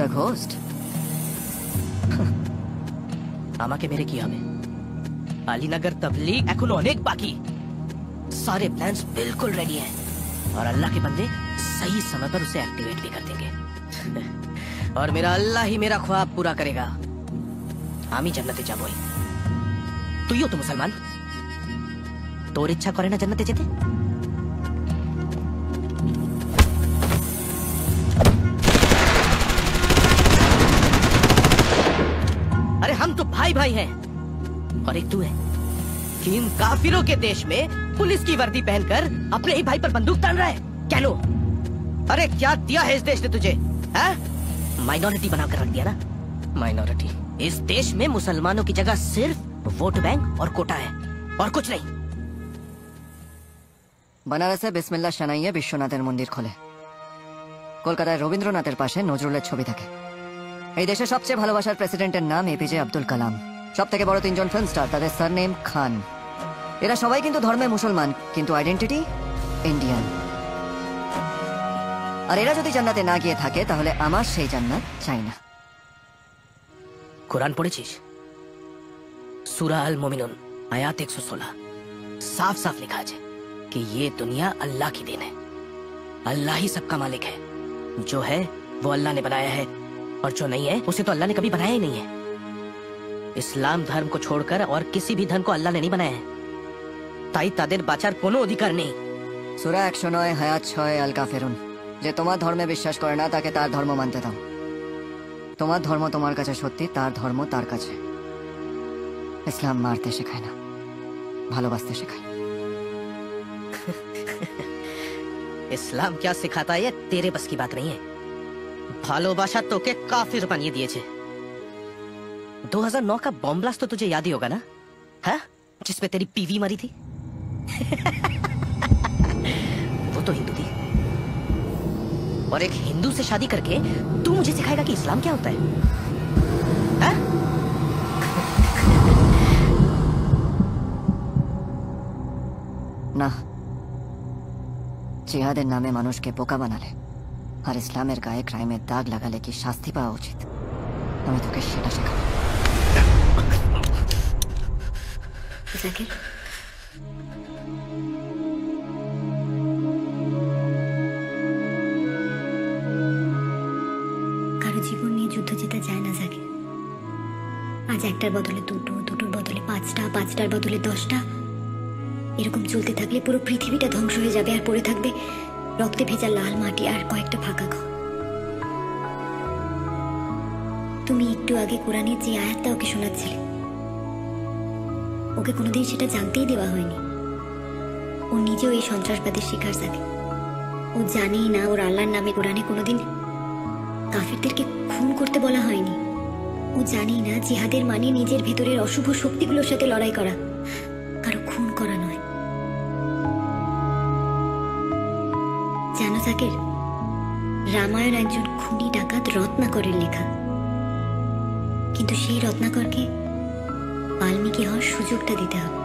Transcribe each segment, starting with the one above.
The ghost. আমাকে মেরে কি হবে? আলীনগর तबलीग এখনো অনেক বাকি। सारे प्लान्स बिल्कुल रेडी हैं और अल्लाह के बंदे सही समय पर उसे एक्टिवेट भी कर देंगे। और मेरा अल्लाह ही मेरा ख्वाब पूरा करेगा। আমি জান্নাতে যাবই। তুইও তো মুসলমান, তোর ইচ্ছা করে না জান্নাতে যেতে? अरे हम तो भाई भाई हैं और एक तू है कि इन काफिरों के देश में पुलिस की वर्दी पहनकर अपने ही भाई पर बंदूक तान रहा है। क्या लो? अरे क्या दिया है इस देश ने तुझे? माइनॉरिटी बनाकर रख दिया ना। माइनॉरिटी। इस देश में मुसलमानों की जगह सिर्फ वोट बैंक और कोटा है और कुछ नहीं। बनारसे बिस्मिल्लाह शानाइये বিশ্বনাথের মন্দির খোলে। কলকাতায় রবীন্দ্রনাথের পাশে নজরুলের ছবি থাকে। এই দেশে সবচেয়ে ভালোবাসার প্রেসিডেন্টের নাম এপিজে আব্দুল কালাম। সবথেকে বড় তিনজন ফিল্ম স্টার, তাদের সারনেম খান। এরা সবাই কিন্তু ধর্মে মুসলমান, কিন্তু আইডেন্টিটি ইন্ডিয়ান। আর এরা যদি জান্নাতে না গিয়ে থাকে তাহলে আমার সেই জান্নাত চাই না। कुरान पढ़ेছিস? सूरा अल मोमिनुन आयत 116 साफ साफ लिखा है कि ये दुनिया अल्लाह की देन है। अल्लाह ही सबका मालिक है। जो है वो अल्लाह ने बनाया है और जो नहीं है उसे तो अल्लाह ने कभी बनाया ही नहीं है। इस्लाम धर्म को छोड़कर और किसी भी धर्म को अल्लाह ने नहीं बनाया है। তাই তাদের বাঁচার কোনো অধিকার নেই। সূরা 109 আয়াত 6 আল কাফিরুন। যে তোমার ধর্মে বিশ্বাস করে না তাকে তার ধর্ম মানতে দাও। তোমার ধর্ম তোমার কাছে সত্যি, তার ধর্ম তার কাছে। ইসলাম মারতে শেখায় না, ভালোবাসতে শেখায়। इस्लाम क्या सिखाता है तेरे बस की बात नहीं है। भालोबाशा तोके काफिर बनिए दिए। 2009 का बॉम्ब ब्लास्ट तो तुझे याद ही होगा ना, है? जिसपे तेरी पीवी मरी थी। वो तो हिंदू थी और एक हिंदू से शादी करके तू मुझे सिखाएगा कि इस्लाम क्या होता है? না, জিহাদের নামে মানুষকে বোকা বানালে আর ইসলামের গায়ে ক্রাইমের দাগ লাগালে কি শাস্তি পাওয়া উচিত, আমি তোকে সেটা শেখাবো। জাকির, কারো জীবন নিয়ে যুদ্ধ জেতা যায় না জাকির। আজ একটার বদলে দুটো, দুটোর বদলে পাঁচটা, পাঁচটার বদলে 10টা। এরকম চলতে থাকলে পুরো পৃথিবীটা ধ্বংস হয়ে যাবে আর পড়ে থাকবে রক্তে ভেজা লাল মাটি আর কয়েকটা ফাঁকা ঘর। তুমি একটু আগে কোরআনের যে আয়াতটা ওকে শোনাচ্ছিলে, ওকে কোনোদিন সেটা জানতেই দেওয়া হয়নি। ও নিজেও এই সন্ত্রাসবাদের শিকার জানে। ও জানেই না ওর আল্লাহর নামে কোরআনে কোনোদিন কাফিরদেরকে খুন করতে বলা হয়নি। ও জানেই না জিহাদের মানে নিজের ভেতরের অশুভ শক্তিগুলোর সাথে লড়াই করা, কারো খুন করা নয়। জানো জাকির, রামায়ণ একজন খুনি ডাকাত রত্নাকরের লেখা, কিন্তু সেই রত্নাকরকে বাল্মীকি হওয়ার সুযোগটা দিতে হবে।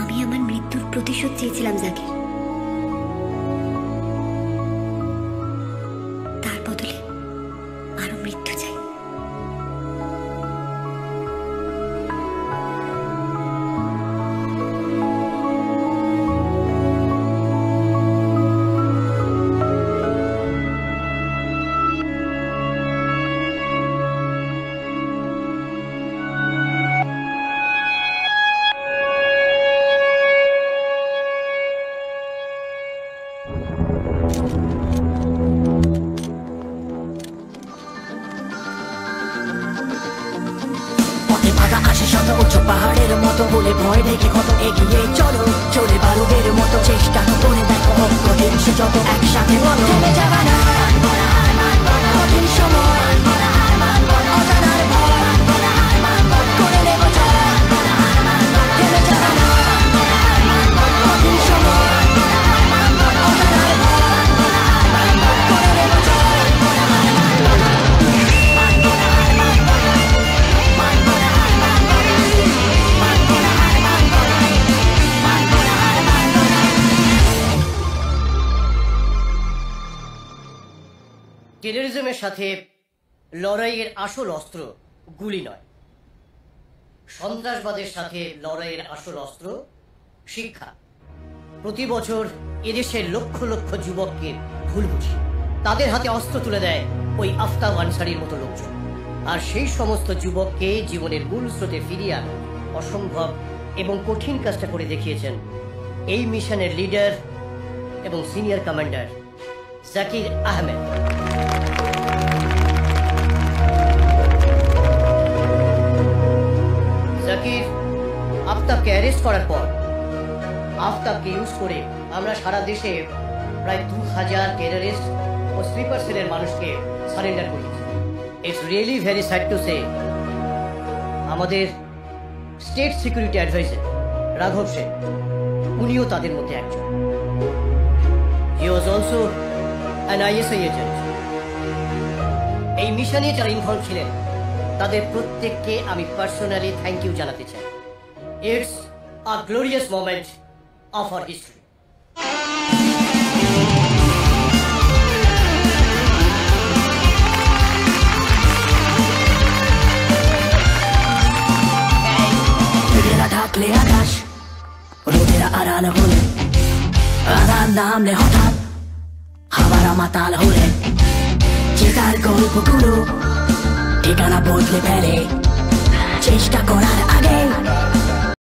আমি আমার মৃত্যুর প্রতিশোধ চেয়েছিলাম জাকির, তার বদলে আরো মৃত্যু চাই। পাহাড়ের মতো বলে ভয় দেখে কত এগিয়ে চলো, চলে বারুদের মতো চেষ্টা করে দেখো কঠিন সে যত একসাথে বলো থেমে যাবা না, কঠিন সময় অজানার ভয় করে নেব জয়, থেমে যাবা না, কঠিন সময় অজানার ভয় করে নেব জয়। টেররিজমের সাথে লড়াইয়ের আসল অস্ত্র গুলি নয়, সন্ত্রাসবাদের সাথে লড়াইয়ের আসল অস্ত্র শিক্ষা। প্রতি বছর এদেশের লক্ষ লক্ষ যুবককে ভুল বুঝি, তাদের হাতে অস্ত্র তুলে দেয় ওই আফতাব আনসারীর মতো লোকজন। আর সেই সমস্ত যুবককে জীবনের মূল স্রোতে ফিরিয়ে আনা অসম্ভব এবং কঠিন কাজটা করে দেখিয়েছেন এই মিশনের লিডার এবং সিনিয়র কমান্ডার জাকির আহমেদ। জাকির আফতাবকে অ্যারেস্ট করার পর আফতাবকে ইউজ করে আমরা সারা দেশে প্রায় 2000 টেররিস্ট ও স্লিপার সেলের মানুষকে সারেন্ডার করেছি। It's really very sad to say আমাদের স্টেট সিকিউরিটি অ্যাডভাইজার রাঘব সেন, উনিও তাদের মধ্যে একজন। He was also an ISI agent. এই মিশনে যারা ইনভলভ ছিলেন তাদের প্রত্যেককে আমি পার্সোনালি থ্যাংক ইউ জানাতে চাই। It's a glorious moment of our history. ঢাকলে আকাশ রোদের আড়াল হলে, আধার নামলে হঠাৎ হাওয়ারা মাতাল হলে, চেতার গল্পগুলো ঠিকানা বদলে ফেলে। চেষ্টা করার আগে